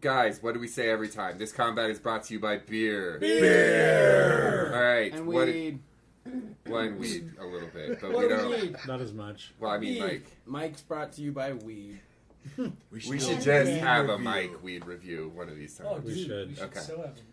Guys, what do we say every time? This combat is brought to you by beer. Beer! All right. And weed. Well, and weed a little bit, but What we do don't. we need? Not as much. Well, I mean, Weed. Mike. Mike's brought to you by weed. We should do just a have a review. Mike weed review one of these times. Oh, dude, We should. Okay. so have them.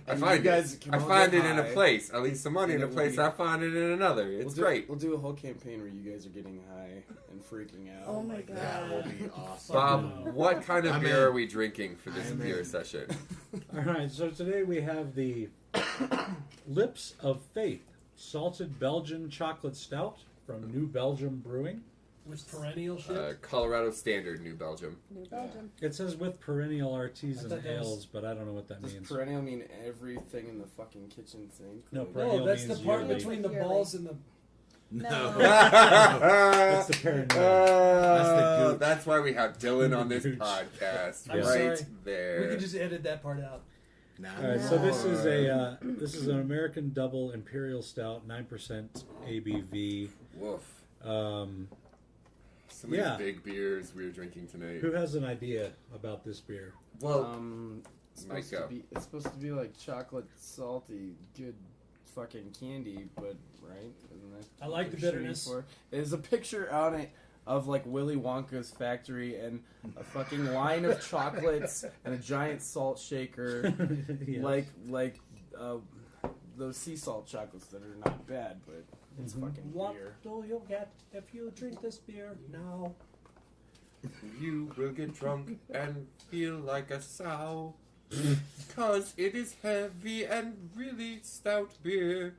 I And find you guys it. can I all find get it in a high. place. At least some money in And a it will place. be- I find it in another. It's great. We'll do a whole campaign where you guys are getting high and freaking out. Oh my god. That will be awesome. Bob, what kind of I'm beer in. are we drinking for this I'm beer in. session? All right, so today we have the Lips of Faith Salted Belgian Chocolate Stout from New Belgium Brewing. With perennial shit. Colorado Standard, New Belgium. New Belgium. It says with perennial I artisan thought that was- ales, but I don't know what that Does means. perennial mean everything in the fucking kitchen sink? No, Like- perennial No, that's the means part yearly. between the Yearly. balls and the... No. That's the perennial. That's the gooch. That's why we have Dylan on this Gooch. podcast, I'm right sorry. there. We can just edit that part out. Nah, All right, so this is an American double imperial stout, 9% ABV. Woof. So many Yeah. big beers we were drinking tonight. Who has an idea about this beer? Well, it's Mike, supposed go. it's supposed to be like chocolate, salty, good fucking candy, but right? Isn't that I like what the they're shooting bitterness. for? There's a picture on it of like Willy Wonka's factory and a fucking line of chocolates and a giant salt shaker, Yes. like those sea salt chocolates that are not bad, but it's fucking What beer. do you get if you drink this beer now? you will get drunk and feel like a sow. 'Cause it is heavy and really stout beer.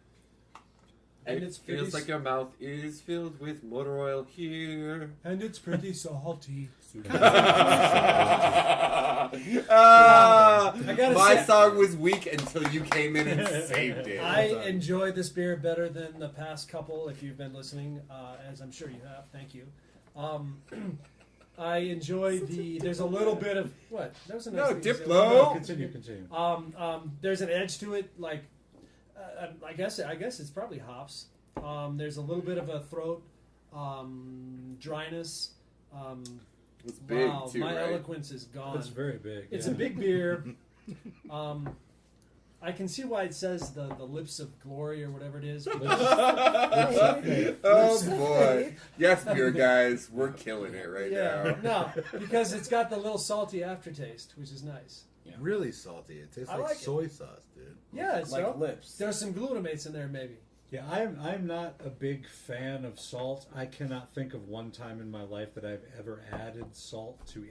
And It it's feels pretty like your mouth is filled with motor oil here. And it's pretty salty. I gotta My say- song was weak until you came in and saved it. I enjoy this beer better than the past couple, if you've been listening, as I'm sure you have. Thank you. I enjoy there's a little bit of, what? That was a nice No, thing to say. Diplo. Continue. There's an edge to it, like, I guess it's probably hops. There's a little bit of a throat dryness. It's big Wow, too, my right? eloquence is gone. It's very big. It's yeah. a big beer. I can see why it says the lips of glory or whatever it is. Oh boy! Yes, beer guys, we're killing it right Yeah, now. no, because it's got the little salty aftertaste, which is nice. really salty. It tastes I like like it. soy sauce, dude. Yeah, it's Like so, lips. there's some glutamates in there, maybe. Yeah, I'm not a big fan of salt. I cannot think of one time in my life that I've ever added salt to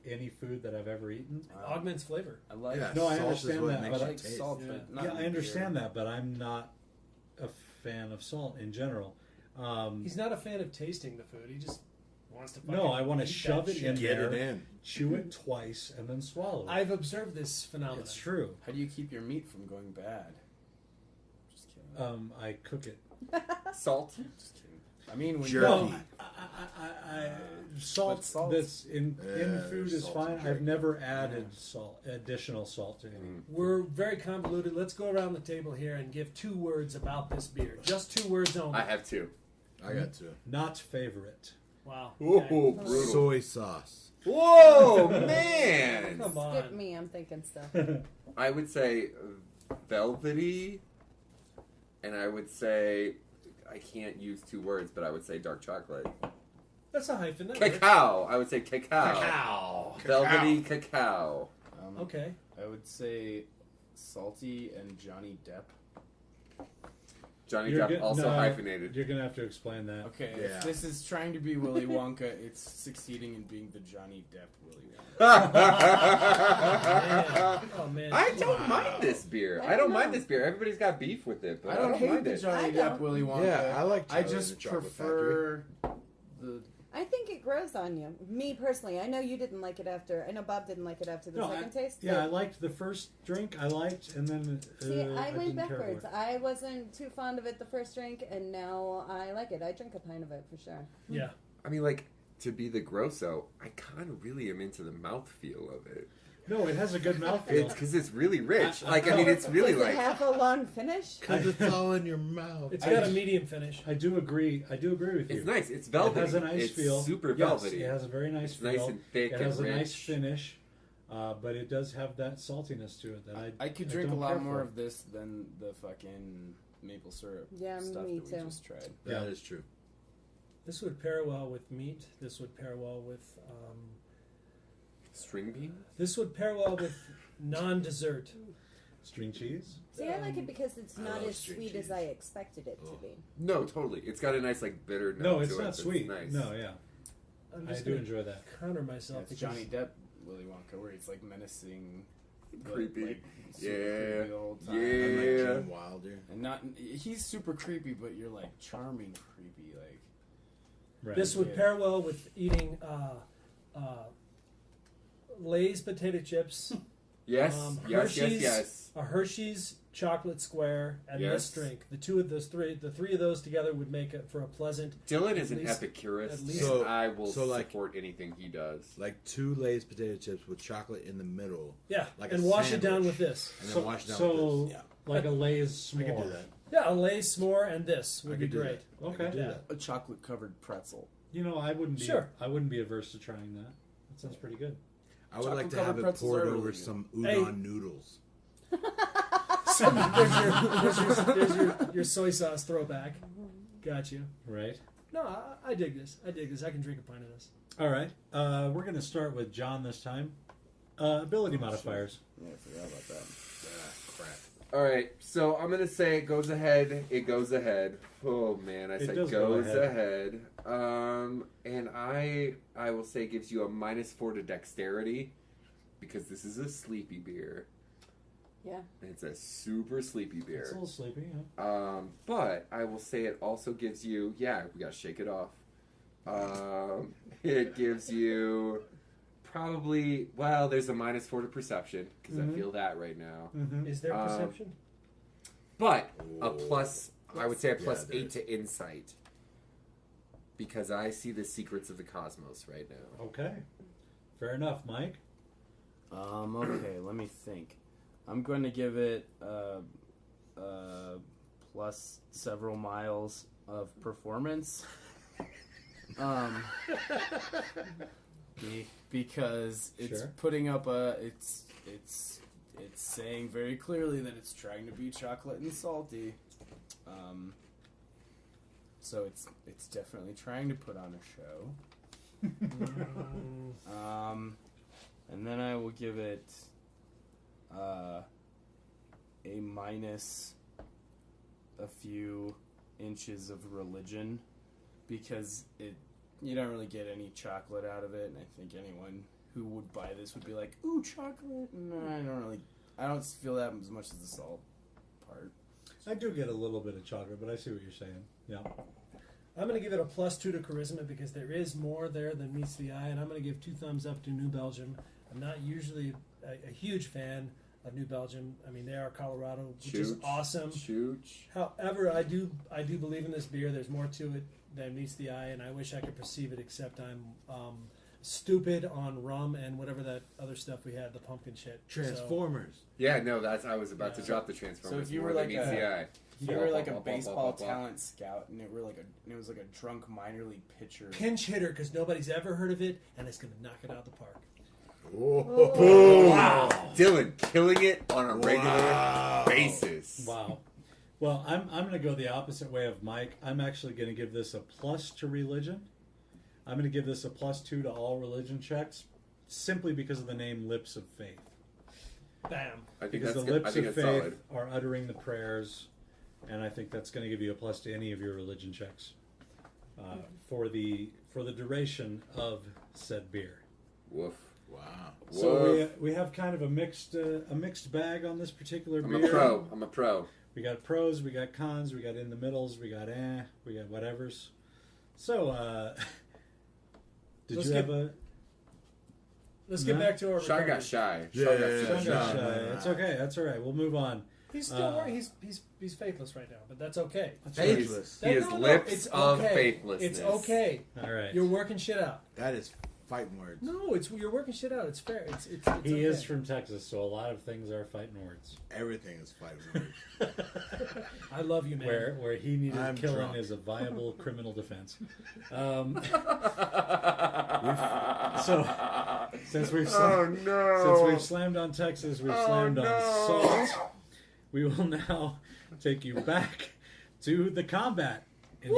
any food that I've ever eaten. Augments flavor. I like Yeah, No, I salt is understand what that, makes but it I- like taste. salt, Yeah. but not Yeah, in I understand beer. that, but I'm not a fan of salt in general. He's not a fan of tasting the food. He just wants to. No, I want to eat shove that it shit. in Get there, it in. chew it twice, and then swallow it. I've observed this phenomenon. It's true. How do you keep your meat from going bad? Just kidding. I cook it. Salt. Just kidding. I mean, when Jerky. No, salt, But salt- that's in food is salt fine. and I've jerky. never added additional salt to any. We're very convoluted. Let's go around the table here and give 2 words about this beer. Just 2 words only. I have two. I got two. Not favorite. Wow. Ooh, Okay. brutal. Soy sauce. Whoa, man! Come on. Skip me, I'm thinking stuff. I would say velvety, and I would say I can't use 2 words, but I would say dark chocolate. That's a hyphen. That works. Cacao. I would say cacao. Cacao. Velvety cacao. Okay. I would say salty and Johnny Depp. Johnny You're Depp good- also no, hyphenated. You're gonna have to explain that. Okay, Yeah. if this is trying to be Willy Wonka, it's succeeding in being the Johnny Depp Willy Wonka. Oh man. I don't mind this beer. I don't mind this beer. Everybody's got beef with it, but I I don't don't hate mind the it. Johnny I Depp don't. Willy Wonka. Yeah, I like I Charlie just and the Chocolate prefer the. I think it grows on you. Me personally, I know you didn't like it after. I know Bob didn't like it after the second taste. Yeah, I but- liked the first drink. I liked, and then See, I went didn't care backwards. for it. I wasn't too fond of it the first drink, and now I like it. I drink a pint of it for sure. Yeah. I mean, like, to be the grosso, I kind of really am into the mouthfeel of it. No, it has a good mouthfeel. It's because it's really rich. Like, I mean, it's really Does like. it have a long finish? Because it's all in your mouth. It's got a medium finish. I do agree. I do agree with you. It's nice. It's velvety. It has a nice it's feel. super Yes, velvety. it has a very nice It's feel. nice and thick It has and a rich. nice finish. but it does have that saltiness to it that I could drink a don't lot care more for. of this than the fucking maple syrup Yeah, stuff me that too. we just tried. That is true. This would pair well with meat. This would pair well with. String beans? This would pair well with non-dessert. String cheese. See, I like it because it's I not love as string sweet cheese. as I expected it to Oh. be. No, totally. It's got a nice like bitter note No, to it's it not that's sweet. Nice. No, yeah, I'm I just do gonna enjoy that. counter Yeah, myself it's because Johnny Depp, Willy Wonka, where he's like menacing, Creepy. like, super Yeah. creepy the whole time. Yeah. And like Gene Wilder. And not he's super creepy, but you're like charming creepy, like. Right. this would Yeah. pair well with eating Lay's potato chips, Yes, yes, Hershey's, yes. a Hershey's chocolate square, and Yes. this drink. The three of those together would make it for a pleasant. Dylan is At an least- Epicurus, at least- and I will So, like- support anything he does. Like 2 Lay's potato chips with chocolate in the middle. Yeah, Like a and wash it down sandwich. with this. And then So, wash it down so with this. like a Lay's s'more. I could do that. Yeah, a Lay's s'more and this would I be could do great. that. I Okay. could do Yeah. that. A chocolate covered pretzel. You know, I wouldn't be. Sure. I wouldn't be averse to trying that. That sounds pretty good. I would like to Chocolate have it pretzels poured are over really good. some Hey. udon noodles. So there's your soy sauce throwback. Got you. Right. No, I dig this. I dig this. I can drink a pint of this. All right. We're going to start with John this time. Ability modifiers. Yeah, I forgot about that. Crap. All right, so I'm gonna say it goes ahead. It goes ahead. Oh man, I It said does go goes ahead. ahead. And I will say it gives you a -4 to dexterity because this is a sleepy beer. Yeah. It's a super sleepy It's a beer. little sleepy. Yeah. But I will say it also gives you. Yeah, we gotta shake it off. It gives you. Probably, well, there's a -4 to perception because I feel that right now. Mm-hmm. Is there Um, perception? But a Oh. plus, I would say a plus Yeah, 8 to insight because I see the secrets of the cosmos right now. Okay. Fair enough, Mike. Okay, let me think. I'm going to give it plus several miles of performance. Because it's Sure. putting up it's saying very clearly that it's trying to be chocolate and salty. So it's definitely trying to put on a show. And then I will give it a minus a few inches of religion because you don't really get any chocolate out of it, and I think anyone who would buy this would be like, "Ooh, chocolate!" No, I don't feel that as much as the salt part. I do get a little bit of chocolate, but I see what you're saying. Yeah. I'm going to give it a +2 to charisma because there is more there than meets the eye, and I'm going to give 2 thumbs up to New Belgium. I'm not usually a huge fan of New Belgium. I mean, they are Colorado, which is Chooch. awesome. Chooch. However, I do believe in this beer. There's more to it than meets the eye, and I wish I could perceive it, except I'm stupid on rum and whatever that other stuff we had, the pumpkin shit. Transformers. Yeah, no, I was about to Yeah. drop the Transformers. So if you more were than like meets the eye. If you were like a Blah, blah, blah, baseball blah, blah, blah. talent scout, and it was like a drunk minor league pitcher. Pinch hitter because nobody's ever heard of it, and it's going to knock it out of the park. Oh. Wow. Dylan killing it on a regular Wow. basis. Wow. Well, I'm going to go the opposite way of Mike. I'm actually going to give this a plus to religion. I'm going to give this a +2 to all religion checks, simply because of the name Lips of Faith. Bam. I think Because that's the good. I lips think of that's faith solid. are uttering the prayers, and I think that's going to give you a plus to any of your religion checks for the duration of said beer. Woof. Wow. So we have kind of a mixed bag on this particular I'm beer. a pro. I'm a pro. We got pros, we got cons, we got in the middles, we got we got whatevers. So, did Let's you get- have a? Let's get No. back to our Shy got recovery. shy. Yeah, Shy yeah, got yeah, shy. Don't get shy. It's okay. That's all right. We'll move on. He's still Uh, he's faithless right now, but that's okay. Faithless. He is No, lips it's of okay. faithlessness. It's okay. All right. You're working shit out. That is fighting words. No, it's you're working shit out. It's fair. It's He okay. is from Texas, so a lot of things are fighting words. Everything is fighting words. I love you, man. Where he needed I'm killing drunk. is a viable criminal defense. So since we've slammed on Texas, we've slammed on salt. We will now take you back to the combat. Enjoy.